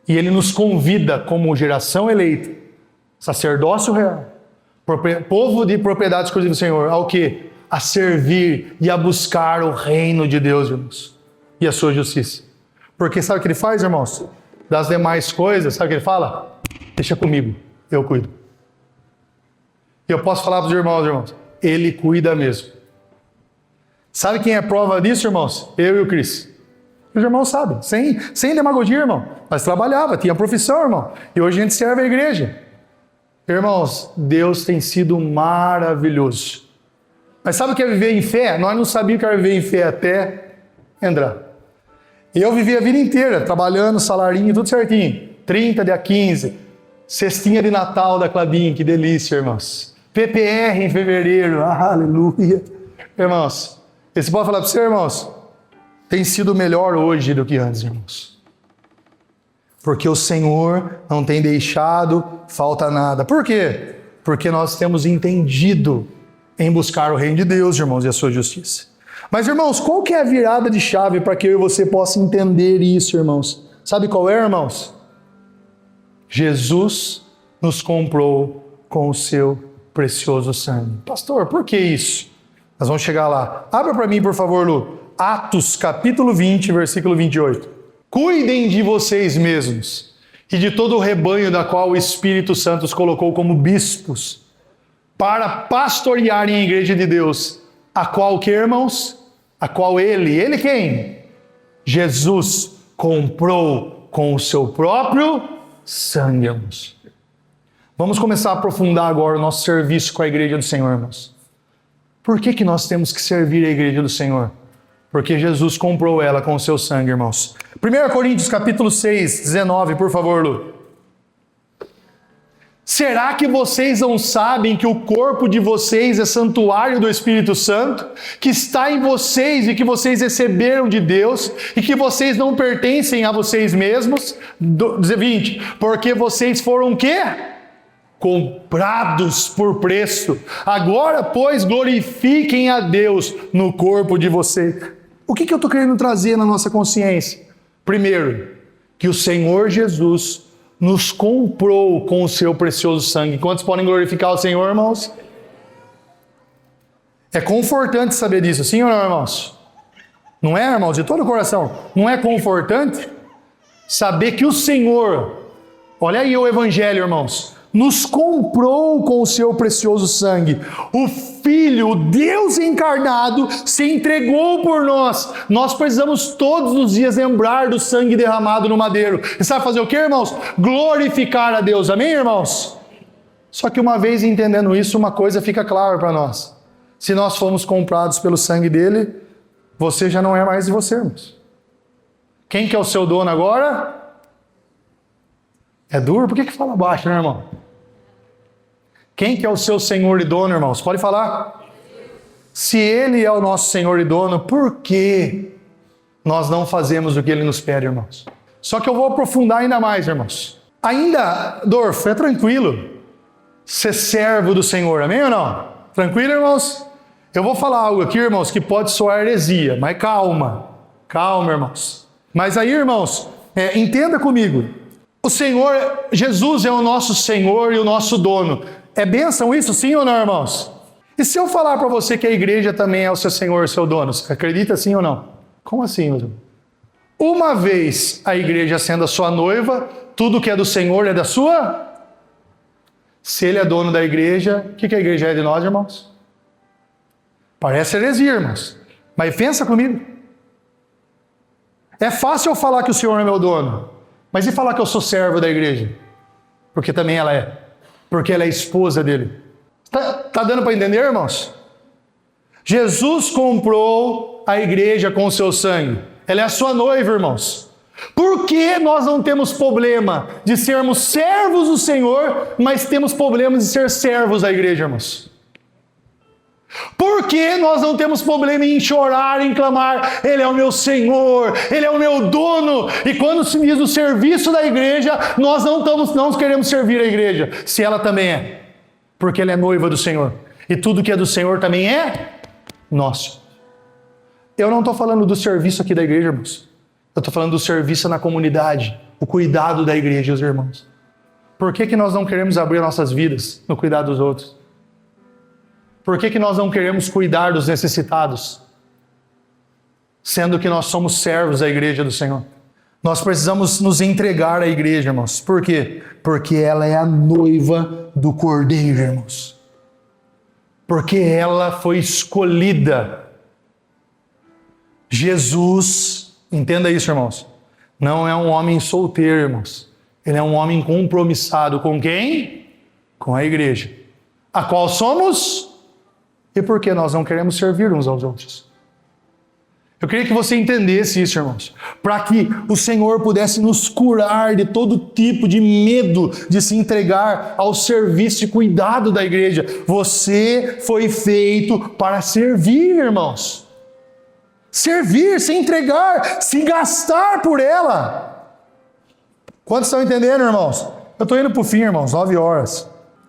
E Ele nos convida como geração eleita, sacerdócio real, povo de propriedade exclusiva do Senhor, ao quê? A servir e a buscar o reino de Deus, irmãos, e a sua justiça. Porque sabe o que Ele faz, irmãos? Das demais coisas, sabe o que Ele fala? Deixa comigo, eu cuido. E eu posso falar para os irmãos, Ele cuida mesmo. Sabe quem é prova disso, irmãos? Eu e o Cris. Os irmãos sabem, sem demagogia, irmão. Nós trabalhava, tinha profissão, irmão. E hoje a gente serve a igreja. Irmãos, Deus tem sido maravilhoso. Mas sabe o que é viver em fé? Nós não sabíamos o que era viver em fé até entrar. E eu vivi a vida inteira, trabalhando, salarinho, tudo certinho. 30 dia 15, cestinha de Natal da Clabin, que delícia, irmãos. PPR em fevereiro, aleluia. Irmãos, esse pode falar para você, irmãos, tem sido melhor hoje do que antes, irmãos. Porque o Senhor não tem deixado falta nada. Por quê? Porque nós temos entendido em buscar o reino de Deus, irmãos, e a sua justiça. Mas, irmãos, qual que é a virada de chave para que eu e você possa entender isso, irmãos? Sabe qual é, irmãos? Jesus nos comprou com o seu precioso sangue. Pastor, por que isso? Nós vamos chegar lá. Abra para mim, por favor, Lu. Atos, capítulo 20, versículo 28. Cuidem de vocês mesmos e de todo o rebanho da qual o Espírito Santo os colocou como bispos, para pastorearem a igreja de Deus, a qual que, irmãos? A qual ele quem? Jesus comprou com o seu próprio sangue, irmãos. Vamos começar a aprofundar agora o nosso serviço com a igreja do Senhor, irmãos. Por que nós temos que servir a igreja do Senhor? Porque Jesus comprou ela com o seu sangue, irmãos. 1 Coríntios capítulo 6, 19, por favor, Lu. Será que vocês não sabem que o corpo de vocês é santuário do Espírito Santo, que está em vocês e que vocês receberam de Deus e que vocês não pertencem a vocês mesmos? 20. Porque vocês foram o quê? Comprados por preço. Agora, pois, glorifiquem a Deus no corpo de vocês. O que eu estou querendo trazer na nossa consciência? Primeiro, que o Senhor Jesus nos comprou com o seu precioso sangue. Quantos podem glorificar o Senhor, irmãos? É confortante saber disso, sim ou não, irmãos? Não é, irmãos? De todo o coração. Não é confortante saber que o Senhor, olha aí o Evangelho, irmãos, nos comprou com o seu precioso sangue. O Filho, o Deus encarnado, se entregou por nós. Nós precisamos todos os dias lembrar do sangue derramado no madeiro. E sabe fazer o que, irmãos? Glorificar a Deus. Amém, irmãos? Só que uma vez entendendo isso, uma coisa fica clara para nós. Se nós fomos comprados pelo sangue dele, você já não é mais de você, irmãos. Quem que é o seu dono agora? É duro? Por que fala baixo, né, irmão? Quem que é o seu Senhor e dono, irmãos? Pode falar? Se Ele é o nosso Senhor e dono, por que nós não fazemos o que Ele nos pede, irmãos? Só que eu vou aprofundar ainda mais, irmãos. Ainda, Dorf, é tranquilo ser servo do Senhor, amém ou não? Tranquilo, irmãos? Eu vou falar algo aqui, irmãos, que pode soar heresia, mas calma. Calma, irmãos. Mas aí, irmãos, entenda comigo. O Senhor, Jesus é o nosso Senhor e o nosso dono. É bênção isso, sim ou não, irmãos? E se eu falar para você que a igreja também é o seu Senhor e o seu dono, você acredita sim ou não? Como assim, meu irmão? Uma vez a igreja sendo a sua noiva, tudo que é do Senhor é da sua? Se Ele é dono da igreja, o que a igreja é de nós, irmãos? Parece heresia, irmãos. Mas pensa comigo. É fácil eu falar que o Senhor é meu dono, mas e falar que eu sou servo da igreja? Porque também ela é. Porque ela é esposa dele. Tá dando para entender, irmãos? Jesus comprou a igreja com o seu sangue. Ela é a sua noiva, irmãos. Por que nós não temos problema de sermos servos do Senhor, mas temos problema de ser servos da igreja, irmãos? Por que nós não temos problema em chorar, em clamar, Ele é o meu Senhor, Ele é o meu dono, e quando se diz o serviço da igreja, nós não queremos servir a igreja, se ela também é, porque ela é noiva do Senhor, e tudo que é do Senhor também é nosso. Eu não estou falando do serviço aqui da igreja, irmãos, eu estou falando do serviço na comunidade, o cuidado da igreja, os irmãos. Por que nós não queremos abrir nossas vidas no cuidado dos outros? Por que nós não queremos cuidar dos necessitados? Sendo que nós somos servos da igreja do Senhor. Nós precisamos nos entregar à igreja, irmãos. Por quê? Porque ela é a noiva do Cordeiro, irmãos. Porque ela foi escolhida. Jesus, entenda isso, irmãos, não é um homem solteiro, irmãos. Ele é um homem compromissado com quem? Com a igreja. A qual somos? E por que nós não queremos servir uns aos outros? Eu queria que você entendesse isso, irmãos, para que o Senhor pudesse nos curar de todo tipo de medo de se entregar ao serviço e cuidado da igreja. Você foi feito para servir, irmãos. Servir, se entregar, se gastar por ela. Quantos estão entendendo, irmãos? Eu estou indo para o fim, irmãos, 9 horas.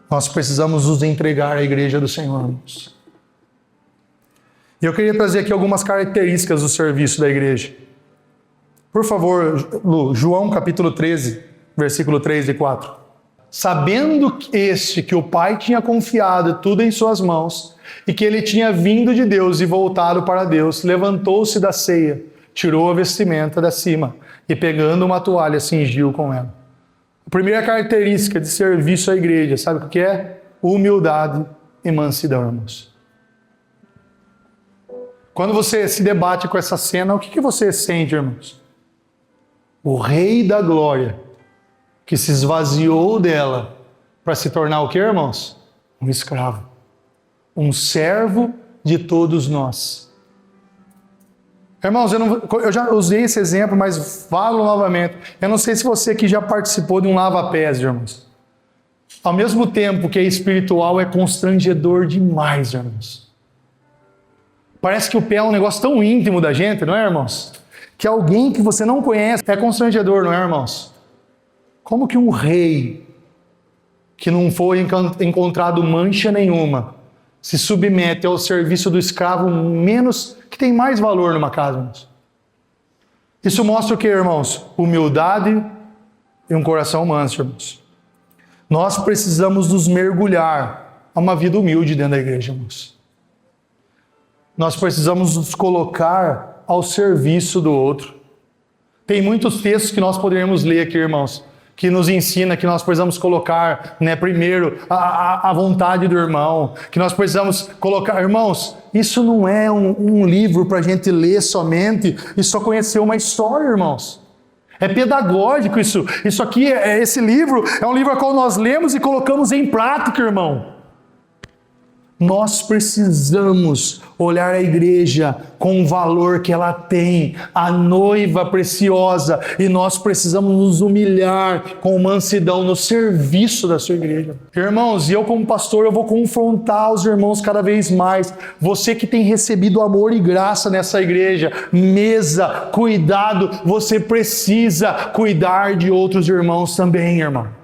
Nós precisamos nos entregar à igreja do Senhor, irmãos. E eu queria trazer aqui algumas características do serviço da igreja. Por favor, Lu, João capítulo 13, versículo 3 e 4. Sabendo que o Pai tinha confiado tudo em suas mãos, e que ele tinha vindo de Deus e voltado para Deus, levantou-se da ceia, tirou a vestimenta da cima, e pegando uma toalha, cingiu com ela. A primeira característica de serviço à igreja, sabe o que é? Humildade e mansidão, irmãos. Quando você se debate com essa cena, o que você sente, irmãos? O Rei da Glória, que se esvaziou dela para se tornar o que, irmãos? Um escravo. Um servo de todos nós. Irmãos, eu já usei esse exemplo, mas falo novamente. Eu não sei se você aqui já participou de um lava-pés, irmãos. Ao mesmo tempo que é espiritual, é constrangedor demais, irmãos. Parece que o pé é um negócio tão íntimo da gente, não é, irmãos? Que alguém que você não conhece é constrangedor, não é, irmãos? Como que um rei que não foi encontrado mancha nenhuma se submete ao serviço do escravo menos, que tem mais valor numa casa, irmãos? Isso mostra o que, irmãos? Humildade e um coração manso, irmãos. Nós precisamos nos mergulhar a uma vida humilde dentro da igreja, irmãos. Nós precisamos nos colocar ao serviço do outro. Tem muitos textos que nós poderíamos ler aqui, irmãos, que nos ensina que nós precisamos colocar, primeiro, a vontade do irmão, que nós precisamos colocar... Irmãos, isso não é um livro para a gente ler somente e só conhecer uma história, irmãos. É pedagógico isso. Isso aqui, esse livro, é um livro ao qual nós lemos e colocamos em prática, irmão. Nós precisamos olhar a igreja com o valor que ela tem, a noiva preciosa, e nós precisamos nos humilhar com mansidão no serviço da sua igreja. Irmãos, e eu como pastor, eu vou confrontar os irmãos cada vez mais. Você que tem recebido amor e graça nessa igreja, mesa, cuidado, você precisa cuidar de outros irmãos também, irmão.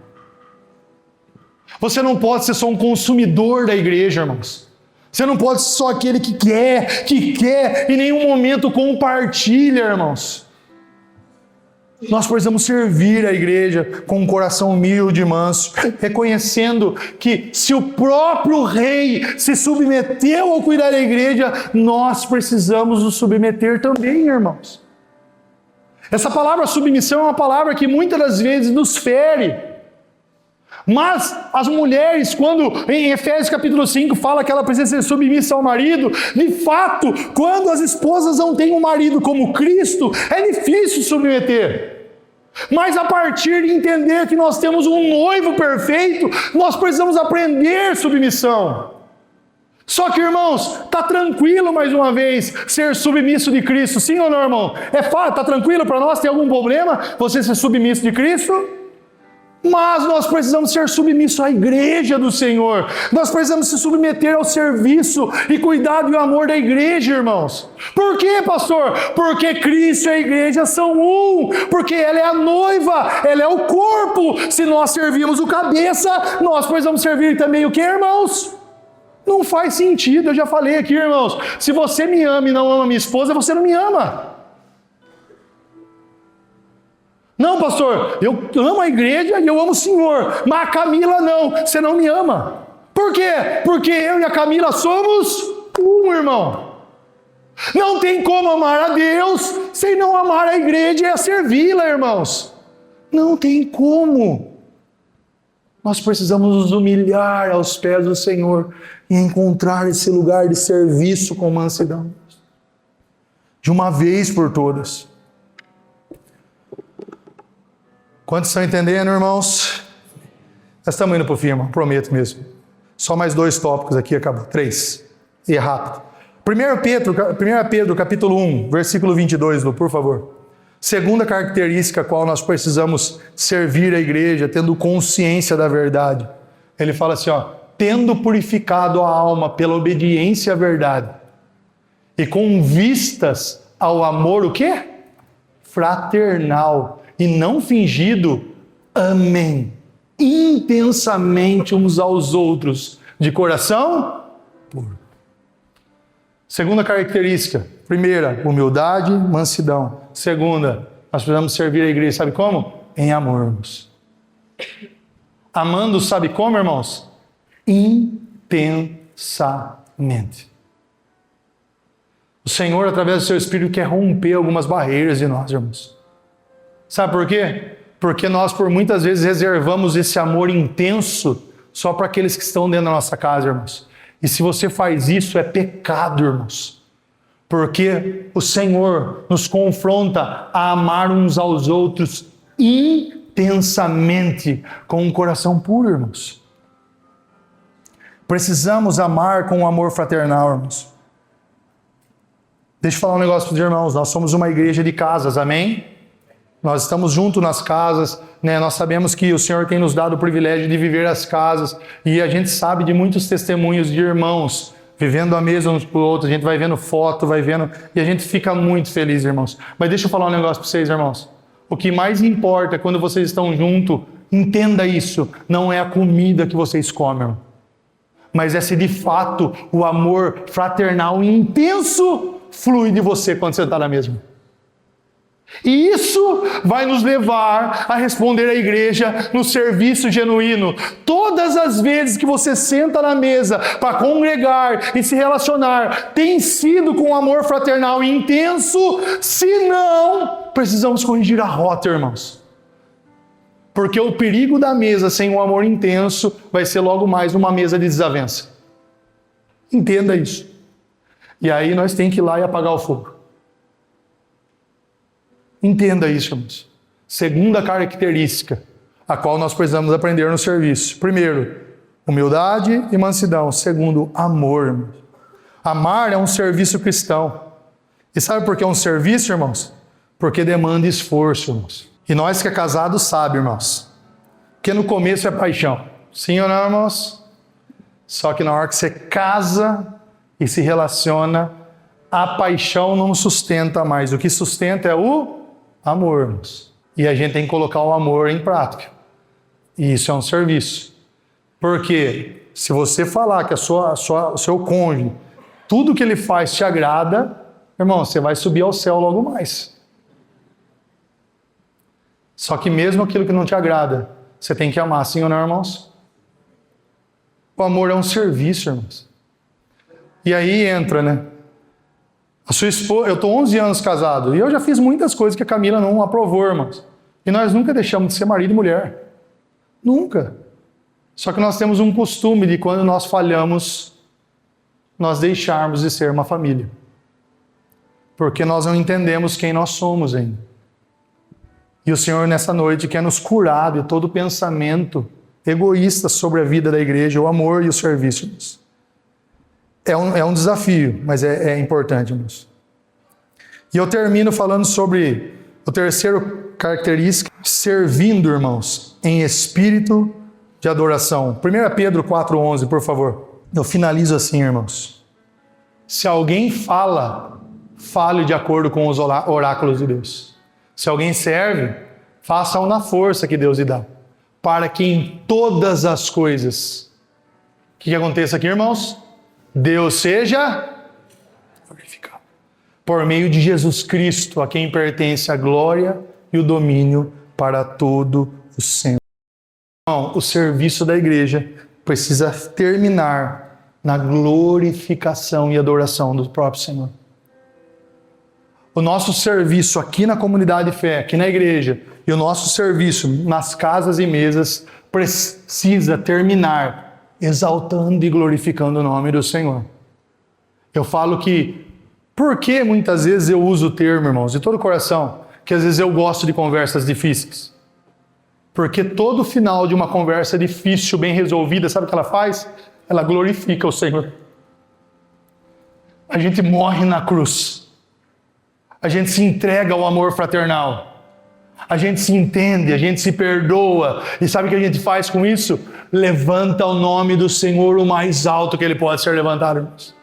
Você não pode ser só um consumidor da igreja, irmãos. Você não pode ser só aquele que quer, em nenhum momento compartilha, irmãos. Nós precisamos servir a igreja com um coração humilde e manso, reconhecendo que se o próprio rei se submeteu ao cuidar da igreja, nós precisamos nos submeter também, irmãos. Essa palavra submissão é uma palavra que muitas das vezes nos fere. Mas as mulheres, quando em Efésios capítulo 5 fala que ela precisa ser submissa ao marido, de fato, quando as esposas não têm um marido como Cristo, é difícil submeter. Mas a partir de entender que nós temos um noivo perfeito, nós precisamos aprender submissão. Só que, irmãos, tá tranquilo, mais uma vez, ser submisso de Cristo, sim ou não, irmão? É fácil, tá tranquilo para nós? Tem algum problema você ser submisso de Cristo? Mas nós precisamos ser submissos à igreja do Senhor. Nós precisamos se submeter ao serviço e cuidado e amor da igreja, irmãos. Por quê, pastor? Porque Cristo e a igreja são um. Porque ela é a noiva, ela é o corpo. Se nós servimos o cabeça, nós precisamos servir também o quê, irmãos? Não faz sentido, eu já falei aqui, irmãos. Se você me ama e não ama minha esposa, você não me ama. Não, pastor, eu amo a igreja e eu amo o Senhor, mas a Camila não, você não me ama. Por quê? Porque eu e a Camila somos um, irmão. Não tem como amar a Deus sem não amar a igreja e a servi-la, irmãos. Não tem como. Nós precisamos nos humilhar aos pés do Senhor e encontrar esse lugar de serviço com mansidão. De uma vez por todas. Quantos estão entendendo, irmãos? Nós estamos indo para o fim, irmão, prometo mesmo. Só mais 2 tópicos aqui, acabou. 3. E é rápido. 1 Pedro, capítulo 1, versículo 22, Lu, por favor. Segunda característica a qual nós precisamos servir a igreja, tendo consciência da verdade. Ele fala assim, ó, tendo purificado a alma pela obediência à verdade e com vistas ao amor, o quê? Fraternal e não fingido, amém intensamente uns aos outros, de coração puro. Segunda característica, primeira, humildade, mansidão. Segunda, nós precisamos servir a igreja, sabe como? Em amor, irmãos. Amando, sabe como, irmãos? Intensamente. O Senhor, através do seu Espírito, quer romper algumas barreiras de nós, irmãos. Sabe por quê? Porque nós, por muitas vezes, reservamos esse amor intenso só para aqueles que estão dentro da nossa casa, irmãos. E se você faz isso, é pecado, irmãos. Porque o Senhor nos confronta a amar uns aos outros intensamente, com um coração puro, irmãos. Precisamos amar com um amor fraternal, irmãos. Deixa eu falar um negócio para os irmãos. Nós somos uma igreja de casas, amém? Nós estamos juntos nas casas, né? Nós sabemos que o Senhor tem nos dado o privilégio de viver as casas, e a gente sabe de muitos testemunhos de irmãos vivendo a mesa uns para os outros. A gente vai vendo foto, vai vendo, e a gente fica muito feliz, irmãos. Mas deixa eu falar um negócio para vocês, irmãos. O que mais importa quando vocês estão juntos, entenda isso, não é a comida que vocês comem, mas é se de fato o amor fraternal e intenso flui de você quando você está na mesa. E isso vai nos levar a responder à igreja no serviço genuíno. Todas as vezes que você senta na mesa para congregar e se relacionar, tem sido com amor fraternal e intenso, se não, precisamos corrigir a rota, irmãos. Porque o perigo da mesa sem um amor intenso vai ser logo mais uma mesa de desavença. Entenda isso. E aí nós temos que ir lá e apagar o fogo. Entenda isso, irmãos. Segunda característica, a qual nós precisamos aprender no serviço. Primeiro, humildade e mansidão. Segundo, amor, irmãos. Amar é um serviço cristão. E sabe por que é um serviço, irmãos? Porque demanda esforço, irmãos. E nós que é casado sabe, irmãos, que no começo é paixão. Sim ou não, irmãos? Só que na hora que você casa e se relaciona, a paixão não sustenta mais. O que sustenta é o amor, irmãos. E a gente tem que colocar o amor em prática. E isso é um serviço. Porque se você falar que o seu cônjuge, tudo que ele faz te agrada, irmão, você vai subir ao céu logo mais. Só que mesmo aquilo que não te agrada, você tem que amar, sim ou não, irmãos? O amor é um serviço, irmãos. E aí entra, né? A sua esposa, eu estou 11 anos casado e eu já fiz muitas coisas que a Camila não aprovou, irmãos. E nós nunca deixamos de ser marido e mulher. Nunca. Só que nós temos um costume de quando nós falhamos, nós deixarmos de ser uma família. Porque nós não entendemos quem nós somos ainda. E o Senhor nessa noite quer nos curar de todo pensamento egoísta sobre a vida da igreja, o amor e o serviço. É um desafio, mas é importante, irmãos. E eu termino falando sobre o terceiro característica, servindo, irmãos, em espírito de adoração. 1 Pedro 4,11, por favor. Eu finalizo assim, irmãos. Se alguém fala, fale de acordo com os oráculos de Deus. Se alguém serve, faça-o na força que Deus lhe dá, para que em todas as coisas, o que aconteça aqui, irmãos? Deus seja glorificado. Por meio de Jesus Cristo, a quem pertence a glória e o domínio para todo o sempre. Então, o serviço da igreja precisa terminar na glorificação e adoração do próprio Senhor. O nosso serviço aqui na comunidade de fé, aqui na igreja, e o nosso serviço nas casas e mesas precisa terminar exaltando e glorificando o nome do Senhor. Eu falo que, por que muitas vezes eu uso o termo, irmãos, de todo o coração, que às vezes eu gosto de conversas difíceis? Porque todo final de uma conversa difícil, bem resolvida, sabe o que ela faz? Ela glorifica o Senhor. A gente morre na cruz. A gente se entrega ao amor fraternal. A gente se entende, a gente se perdoa. E sabe o que a gente faz com isso? Levanta o nome do Senhor o mais alto que Ele pode ser levantado, irmãos.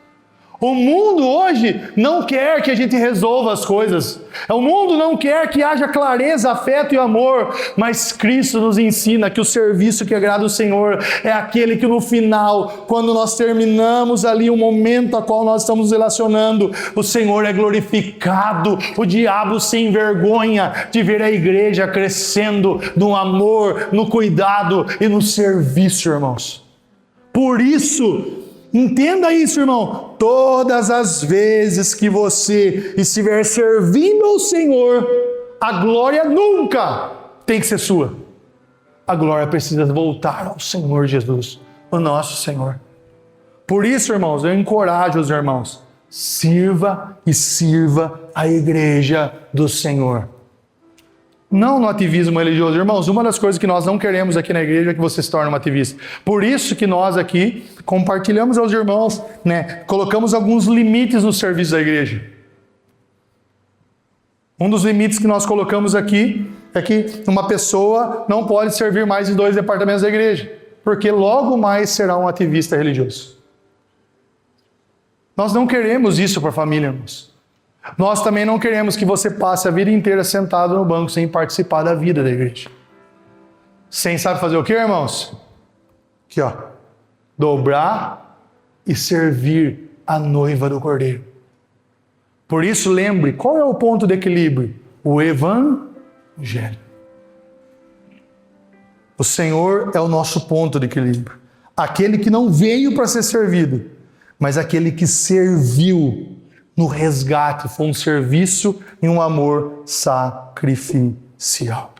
O mundo hoje não quer que a gente resolva as coisas. O mundo não quer que haja clareza, afeto e amor. Mas Cristo nos ensina que o serviço que agrada o Senhor é aquele que no final, quando nós terminamos ali o momento a qual nós estamos relacionando, o Senhor é glorificado. O diabo se envergonha de ver a igreja crescendo no amor, no cuidado e no serviço, irmãos. Por isso, entenda isso, irmão. Todas as vezes que você estiver servindo ao Senhor, a glória nunca tem que ser sua. A glória precisa voltar ao Senhor Jesus, o nosso Senhor. Por isso, irmãos, eu encorajo os irmãos. Sirva e sirva a igreja do Senhor. Não no ativismo religioso. Irmãos, uma das coisas que nós não queremos aqui na igreja é que você se torne um ativista. Por isso que nós aqui compartilhamos aos irmãos, colocamos alguns limites no serviço da igreja. Um dos limites que nós colocamos aqui é que uma pessoa não pode servir mais em 2 departamentos da igreja, porque logo mais será um ativista religioso. Nós não queremos isso para a família, irmãos. Nós também não queremos que você passe a vida inteira sentado no banco sem participar da vida da igreja. Sem sabe fazer o quê, irmãos? Aqui, ó. Dobrar e servir a noiva do Cordeiro. Por isso, lembre, qual é o ponto de equilíbrio? O Evangelho. O Senhor é o nosso ponto de equilíbrio. Aquele que não veio para ser servido, mas aquele que serviu no resgate, foi um serviço e um amor sacrificial.